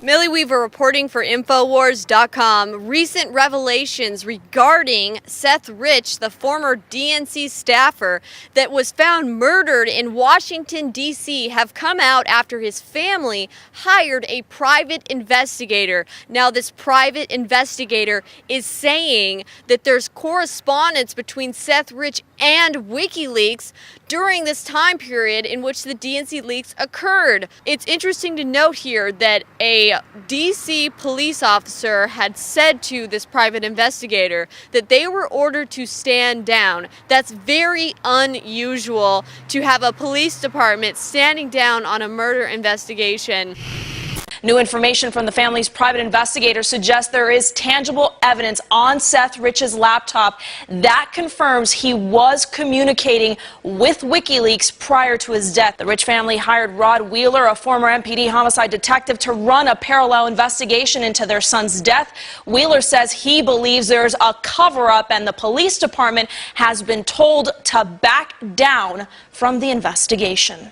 Millie Weaver reporting for Infowars.com. Recent revelations regarding Seth Rich, the former DNC staffer that was found murdered in Washington, D.C., have come out after his family hired a private investigator. Now, this private investigator is saying that there's correspondence between Seth Rich and Wikileaks during this time period in which the DNC leaks occurred. It's interesting to note here that a DC police officer had said to this private investigator that they were ordered to stand down. That's very unusual to have a police department standing down on a murder investigation. New information from the family's private investigator suggests there is tangible evidence on Seth Rich's laptop that confirms he was communicating with Wikileaks prior to his death. The Rich family hired Rod Wheeler, a former MPD homicide detective, to run a parallel investigation into their son's death. Wheeler says he believes there's a cover-up and the police department has been told to back down from the investigation.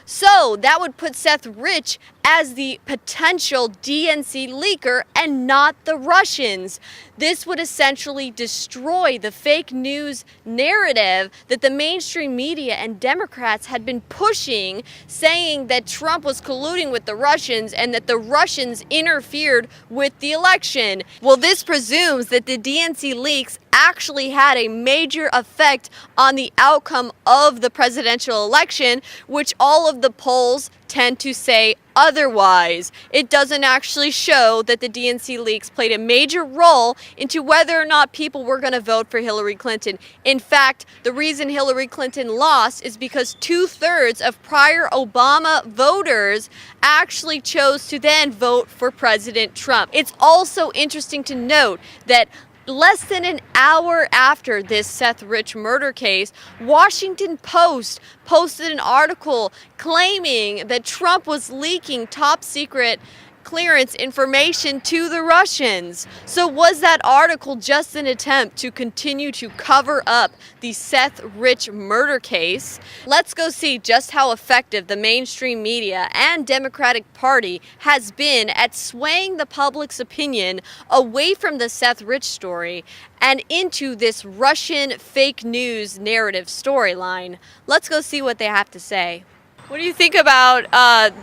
So that would put Seth Rich as the potential DNC leaker and not the Russians. This would essentially destroy the fake news narrative that the mainstream media and Democrats had been pushing, saying that Trump was colluding with the Russians and that the Russians interfered with the election. Well, this presumes that the DNC leaks actually had a major effect on the outcome of the presidential election, which all of the polls tend to say otherwise. It doesn't actually show that the DNC leaks played a major role into whether or not people were going to vote for Hillary Clinton. In fact, the reason Hillary Clinton lost is because 2/3 of prior Obama voters actually chose to then vote for President Trump. It's also interesting to note that less than an hour after this Seth Rich murder case, Washington Post posted an article claiming that Trump was leaking top secret clearance information to the Russians. So was that article just an attempt to continue to cover up the Seth Rich murder case? Let's go see just how effective the mainstream media and Democratic Party has been at swaying the public's opinion away from the Seth Rich story and into this Russian fake news narrative storyline. Let's go see what they have to say. What do you think about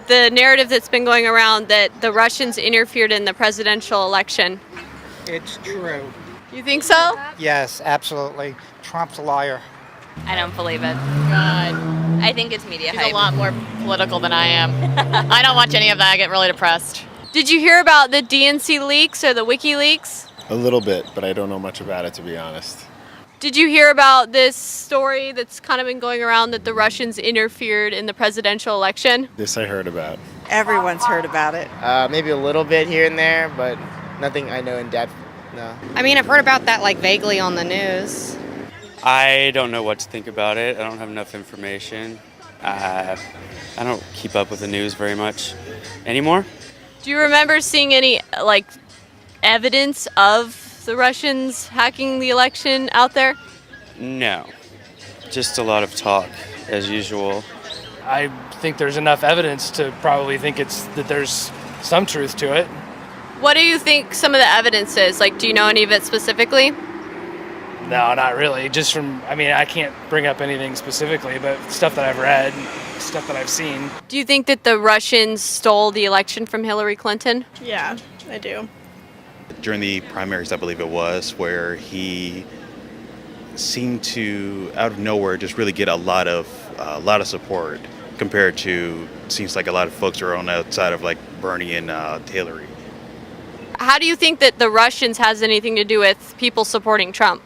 the narrative that's been going around that the Russians interfered in the presidential election? It's true. You think so? Yes, absolutely. Trump's a liar. I don't believe it. God, I think it's media he's hype. a lot more political than I am. I don't watch any of that. I get really depressed. Did you hear about the DNC leaks or the WikiLeaks? A little bit, but I don't know much about it, to be honest. Did you hear about this story that's kind of been going around that the Russians interfered in the presidential election? This I heard about. Everyone's heard about it. Maybe a little bit here and there, but nothing I know in depth, no. I mean, I've heard about that like vaguely on the news. I don't know what to think about it. I don't have enough information. I don't keep up with the news very much anymore. Do you remember seeing any evidence of the Russians hacking the election out there? No, just a lot of talk as usual. I think there's enough evidence to probably think that there's some truth to it. What do you think some of the evidence is? Do you know any of it specifically? No, not really. I can't bring up anything specifically, but stuff that I've read, stuff that I've seen. Do you think that the Russians stole the election from Hillary Clinton? Yeah, I do. During the primaries, I believe it was, where he seemed to, out of nowhere, just really get a lot of support compared to, seems like a lot of folks are on the outside of Bernie and Hillary. How do you think that the Russians has anything to do with people supporting Trump?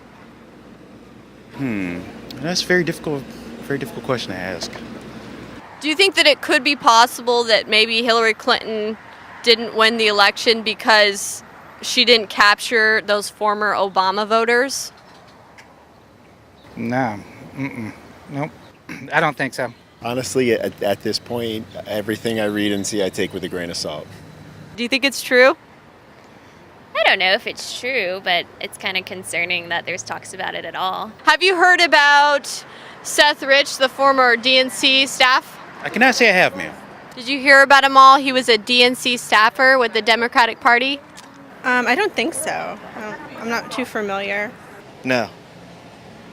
That's a very difficult question to ask. Do you think that it could be possible that maybe Hillary Clinton didn't win the election because she didn't capture those former Obama voters? No. Nope. I don't think so. Honestly, at this point, everything I read and see I take with a grain of salt. Do you think it's true? I don't know if it's true, but it's kind of concerning that there's talks about it at all. Have you heard about Seth Rich, the former DNC staff? I cannot say I have, ma'am. Did you hear about him all? He was a DNC staffer with the Democratic Party. I don't think so. I'm not too familiar. No.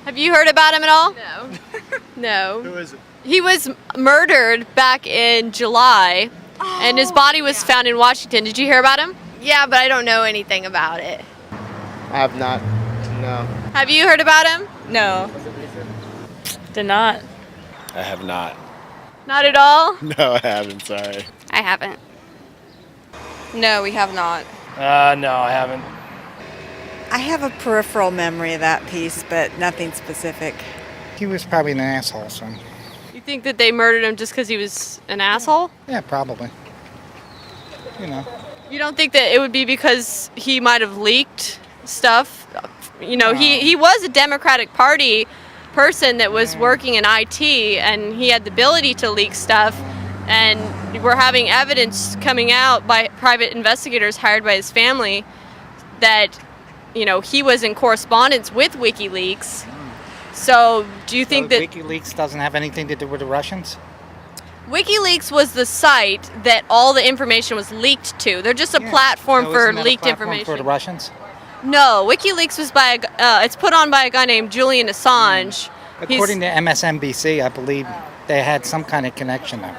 Have you heard about him at all? No. No. Who is it? He was murdered back in July, and his body was found in Washington. Did you hear about him? Yeah, but I don't know anything about it. I have not. No. Have you heard about him? No. Did not. I have not. Not at all? No, I haven't. Sorry. I haven't. No, we have not. No, I haven't. I have a peripheral memory of that piece, but nothing specific. He was probably an asshole, so You think that they murdered him just because he was an asshole? yeah, probably. You know. You don't think that it would be because he might have leaked stuff? You know, he was a Democratic Party person that was working in IT, and he had the ability to leak stuff, and we're having evidence coming out by private investigators hired by his family that, you know, he was in correspondence with Wikileaks. So do you think So that WikiLeaks doesn't have anything to do with the Russians? WikiLeaks was the site that all the information was leaked to? They're just a platform So for isn't that a leaked platform information. for the Russians? No, WikiLeaks was by it's put on by a guy named Julian Assange. According to MSNBC, I believe they had some kind of connection there.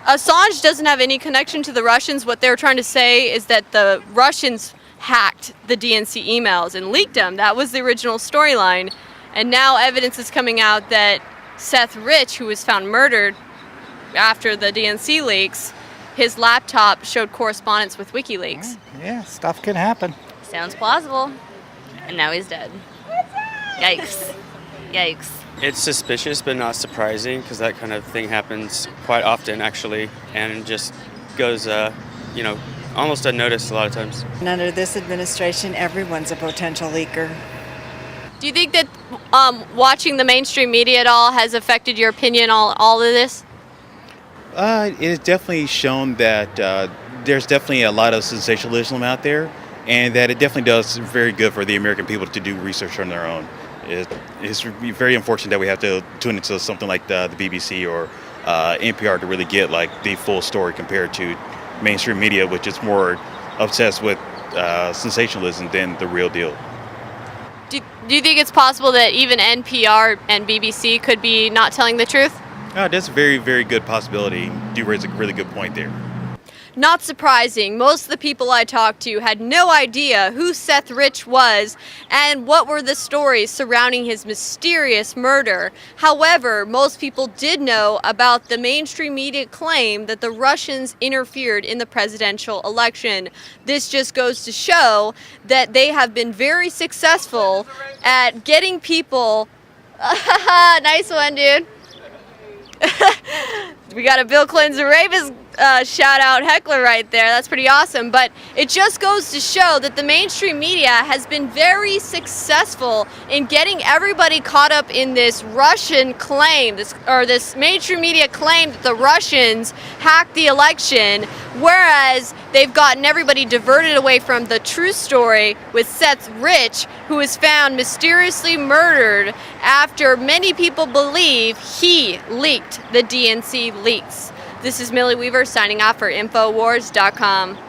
Assange doesn't have any connection to the Russians. What they're trying to say is that the Russians hacked the DNC emails and leaked them. That was the original storyline. And now evidence is coming out that Seth Rich, who was found murdered after the DNC leaks, his laptop showed correspondence with WikiLeaks. Yeah, stuff can happen. Sounds plausible. And now he's dead. Yikes. Yikes. It's suspicious, but not surprising, because that kind of thing happens quite often, actually, and just goes, almost unnoticed a lot of times. And under this administration, everyone's a potential leaker. Do you think that watching the mainstream media at all has affected your opinion on all of this? It has definitely shown that there's definitely a lot of sensationalism out there, and that it definitely does very good for the American people to do research on their own. It's very unfortunate that we have to tune into something like the BBC or NPR to really get like the full story compared to mainstream media, which is more obsessed with sensationalism than the real deal. Do you think it's possible that even NPR and BBC could be not telling the truth? That's a very, very good possibility. You raise a really good point there. Not surprising, most of the people I talked to had no idea who Seth Rich was and what were the stories surrounding his mysterious murder. However, most people did know about the mainstream media claim that the Russians interfered in the presidential election. This just goes to show that they have been very successful at getting people... Nice one, dude. We got a Bill Clinton's Ravens shout out heckler right there. That's pretty awesome. But it just goes to show that the mainstream media has been very successful in getting everybody caught up in this Russian claim, this mainstream media claim that the Russians hacked the election, whereas they've gotten everybody diverted away from the true story with Seth Rich, who was found mysteriously murdered after many people believe he leaked the DNC leaks. This is Millie Weaver signing off for Infowars.com.